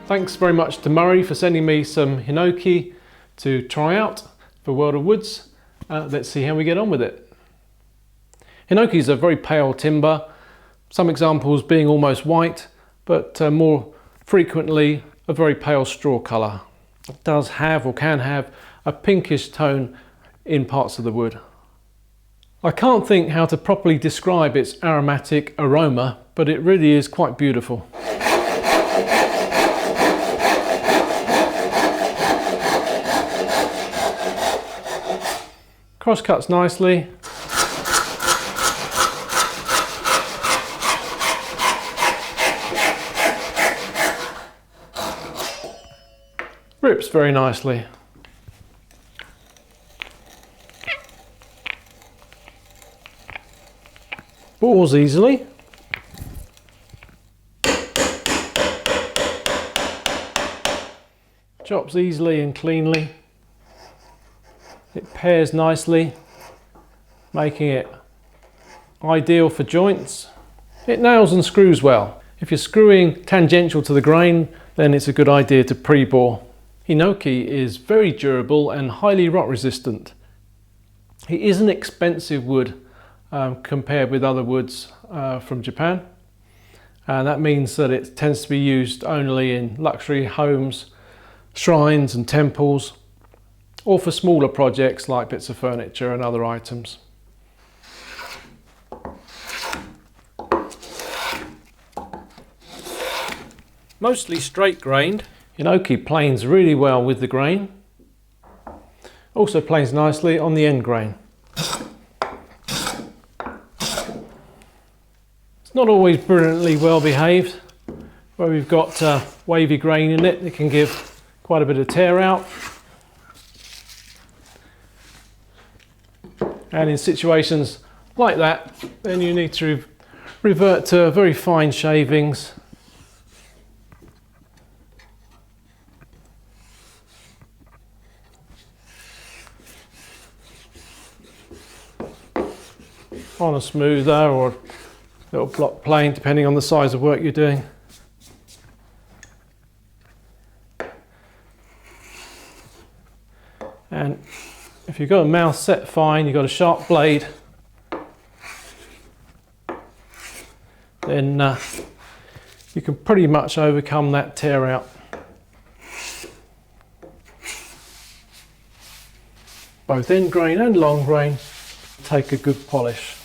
Thanks very much to Murray for sending me some Hinoki to try out for World of Woods. Let's see how we get on with it. Hinoki is a very pale timber, some examples being almost white, but more frequently a very pale straw colour. It does have or can have a pinkish tone in parts of the wood. I can't think how to properly describe its aromatic aroma, but it really is quite beautiful. Cross cuts nicely. Rips very nicely. Bores easily. Chops easily and cleanly. It pairs nicely, making it ideal for joints. It nails and screws well. If you're screwing tangential to the grain, then it's a good idea to pre-bore. Hinoki is very durable and highly rot resistant. It is an expensive wood compared with other woods from Japan, and that means that it tends to be used only in luxury homes, shrines and temples, or for smaller projects like bits of furniture and other items. Mostly straight grained, Hinoki planes really well with the grain. Also planes nicely on the end grain. It's not always brilliantly well behaved. Where we've got wavy grain in it, it can give quite a bit of tear out. And in situations like that, then you need to revert to very fine shavings. On a smoother or little block plane, depending on the size of work you're doing. And if you've got a mouth set fine, you've got a sharp blade, then you can pretty much overcome that tear out. Both end grain and long grain take a good polish.